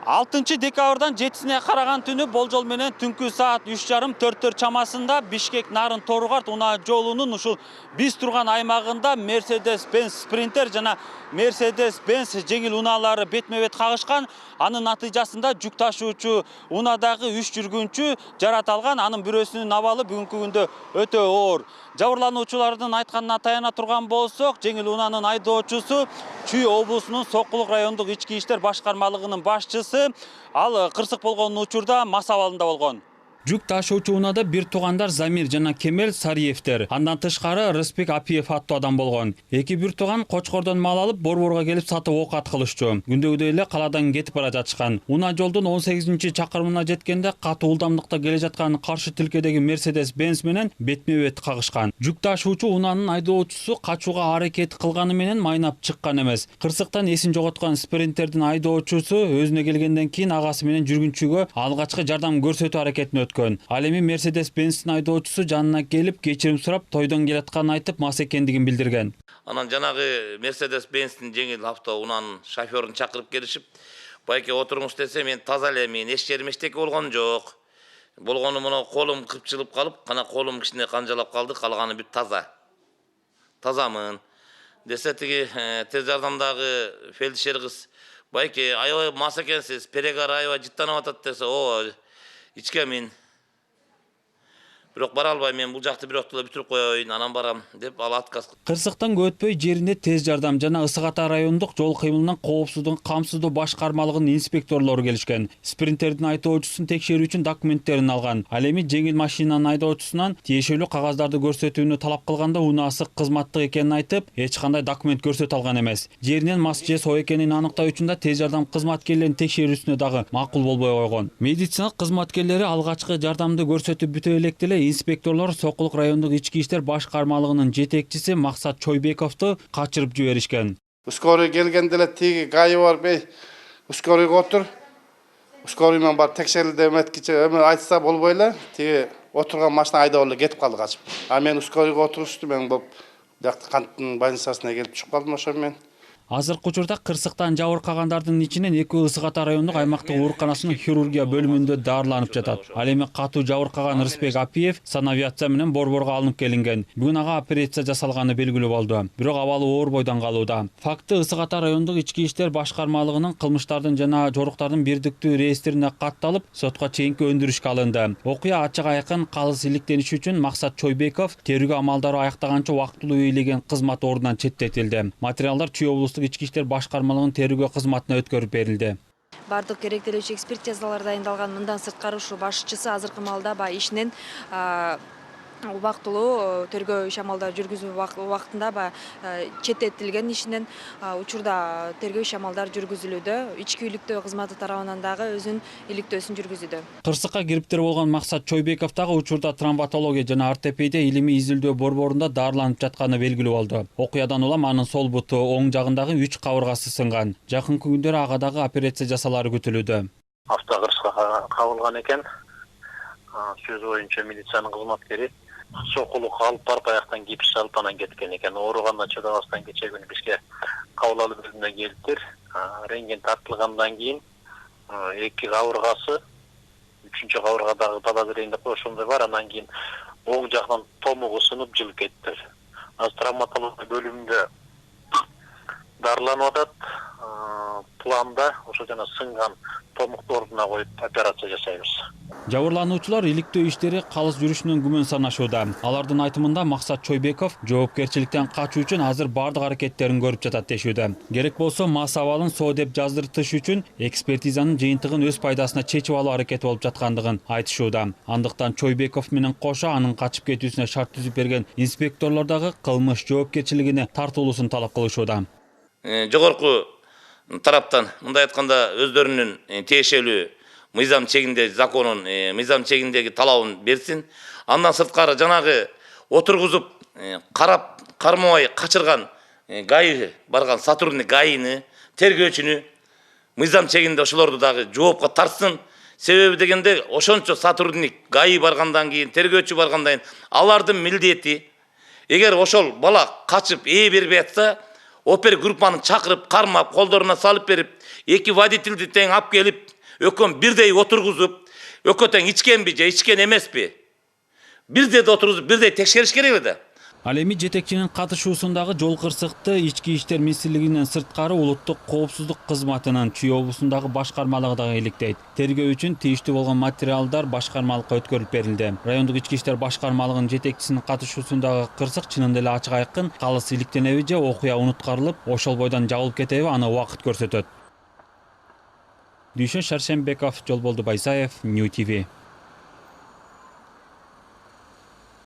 6 декабрдан 7-сине караган түнү болжол менен түнкү саат 3:30-4 чамасында Бишкек Нарын Торугарт унаа жолунун ушул биз турган аймагында Mercedes-Benz Sprinter жана Mercedes-Benz жеңил унаалары бетме-бет кагышкан. Анын натыйжасында жүк ташуучу унаадагы 3 жүргүнчү жарат алган. Анын бирөөсүнүн абалы бүгүнкү күндө өтө оор. Жабырлануучулардын айтканына таяна турган болсок, жеңил унаанын айдоочусу Чүй облусунун Сокулук райондук ички иштер башкармалыгынын башчысы. Ал кырсык болгон учурда мас абалында болгон. Жүк ташуучу унаада бир туугандар Замир жана Кемел Сариевтер. Андан тышкары Рыспек Апиев аттуу адам болгон. Эки бир тууган Кочкордон мал алып, Борборго келип сатып оокат кылышчу. Күндөгүдөй эле калаадан кетип бара жатышкан. Унаа жолдун 18-чакырымына жеткенде катуу ылдамдыкта келе жаткан каршы тилкедеги Mercedes-Benz менен бетме-бет кагышкан. Жүк ташуучу унаанын айдоочусу качууга аракет кылганы менен майнап чыккан эмес. Кырсыктан эсин жоготкон Спринтердин айдоочусу өзүнө келгенден кийин агасы менен жүргүнчүгө алгачкы жардам көрсөтүү аракетин Ал эми Mercedes-Benzdин айдоочусу жанына келип кечирим сурап, тойдон келатканын айтып, мас экендигин билдирген. Анан жанагы Mercedes-Benzdин жеңил авто унаанын шофёрун чакырып келишип, байке отуруңуз десе, мен таза эле, мен эч жерим эчтеке болгон жок. Болгону мына колум кыпчылып калып, кана колум кичине канжалап калды, калганы бүт таза. Тазамын. Десе тиги тез жардамдагы фельдшер кыз, байке аябай мас экенсиз, перегар аябай жыттанып атат десе, о, ичкемин. Бирок бара албайм, мен бул жакты бирок эле бүтүрүп коеюн, анан барам деп ал отказ. Кырсыктан көп өтпөй жеринде тез жардам жана Ысык Ата райондук жол кыймылынан коопсуздугун камсыздоо башкармалыгынын инспекторлору келишкен. Спринтердин айдоочусун текшерүү үчүн документтерин алган. Ал эми жеңил машинанын айдоочусунан тиешелүү кагаздарды көрсөтүүнү талап кылганда унаасы кызматтык экенин айтып, эч кандай документ көрсөтө алган эмес. Жеринен мас же соо экенин аныктоо үчүн да тез жардам кызматкерлеринин текшерүүсүнө дагы макул болбой койгон. Медициналык кызматкерлери алгачкы жардамды көрсөтүп бүтө электе эле инспекторлор Сокулук райондук ички иштер башкармалыгынын жетекчиси Максат Чойбековду качырып жиберишкен. Ускорый келгенде эле тиги гайы бар бей, ускорыйга отур. Ускорый менен бар текшерилди эметкиче эме айтса болбой эле, тиги отурган машина айдап эле кетип калды качып. А мен ускорыйга отуруштум, мен бул жакты канттын больницасына келип түшүп калдым ошо мен. Азыркы учурда кырсыктан жабыркагандардын ичинен экөө Ысык Ата райондук аймактык ооруканасынын хирургия бөлүмүндө даарыланып жатат. Ал эми катуу жабыркаган Рыспек Апиев санавиация менен Борборго алынып келинген. Бүгүн ага операция жасалганы белгилүү болду. Бирок абалы оор бойдон калууда. Факты Ысык Ата райондук ички иштер башкармалыгынын кылмыштардын жана жоруктардын бирдиктүү реестрине катталып, сотко чейинки өндүрүшкө алынды. Окуя ачык айкын калыс иликтениши үчүн Максат Чойбеков терүү амалдары аяктаганча убактылуу ээлеген кызмат ордунан четтетилди. Материалдар Чүй облустук ички иштер башкармалыгынын терүүгө кызматына өткөрүп берилди. Бардык керектелүүчү экспертизалар дайындалган. Мындан сырткары ушу башчысы азыркы маалда ишинен убактылуу тергөө иш амалдары жүргүзүү убактында четтетилген ишинен учурда тергөө иш амалдары жүргүзүлүүдө. Ички иликтөө кызматы тарабынан дагы өзүнүн иликтөөсүн жүргүзүүдө. Кырсыкка кириптер болгон Максат Чойбеков дагы учурда травматология жана ортопедия илимий изилдөө борборунда даарыланып жатканы белгилүү болду. Окуядан улам анын сол буту оң жагындагы 3 кабыргасы сынган. Жакынкы күндөрү ага дагы операция жасалары күтүлүүдө. Автокырсыкка кабылган экен. Сөз боюнча милициянын кызматкери Сокулукка алып барып аяктан гипс алып анан кеткен экен. Ооругандан чыдабастан кечээ күнү бизге кабыл алуу бөлүмүнө келиптир. Рентген тартылгандан кийин эки кабыргасы, үчүнчү кабыргадагы подозрение ошондой бар, анан кийин оң жагынан томугу сынып жылып кетти. Азыр травматология бөлүмүндө дарыланып атат. Планда ошо жана сынган томукту ордуна коюп операция жасайбыз. Жабырлануучулар иликтөө иштери калыс жүрүшүнөн күмөн санашууда. Алардын айтымында Максат Чойбеков жоопкерчиликтен качуу үчүн азыр бардык аракеттерин көрүп жатат дешүүдө. Керек болсо мас абалын соо деп жаздыртыш үчүн экспертизанын жыйынтыгын өз пайдасына чечип алуу аракети болуп жаткандыгын айтышууда. Андыктан Чойбеков менен кошо анын качып кетүүсүнө шарт түзүп берген инспекторлор дагы кылмыш жоопкерчилигине тартылуусун талап кылышууда. Жогорку тараптан мындай айтканда өздөрүнүн тиешелүү мыйзам чегинде законун мыйзам чегиндеги талабын берсин. Андан сырткары жанагы отургузуп кармабай качырган гайы барган сотрудник гайыны, тергөөчүнү мыйзам чегинде ошолорду дагы жоопко тартсын. Себеби дегенде ошончо сотрудник гайы баргандан кийин, тергөөчү баргандан кийин алардын милдети эгер ошол бала качып ээ бербей атса, опергруппаны чакырып, кармап, колдоруна салып берип, эки водительди тең алып келип, өкөн бирдей отургузуп, өкө тең ичкенби же ичкен эмеспи? Бирдей отургузуп, бирдей текшериш керек эле да. Ал эми жетекчинин катышуусундагы жол кырсыкты Ички иштер министрлигинен сырткары улуттук коопсуздук кызматынын Чүй облусундагы башкармалыгы дагы иликтейт. Тергөө үчүн тийиштүү болгон материалдар башкармалыкка өткөрүлүп берилди. Райондук ички иштер башкармалыгынын жетекчисинин катышуусундагы кырсык чынында эле ачык айкын, калыс иликтенеби же окуя унуткарылып, ошол бойдон жабылып кетеби, аны убакыт көрсөтөт. Дүйшөн Шаршембеков, Жолболду Байсаев, Нью ТВ.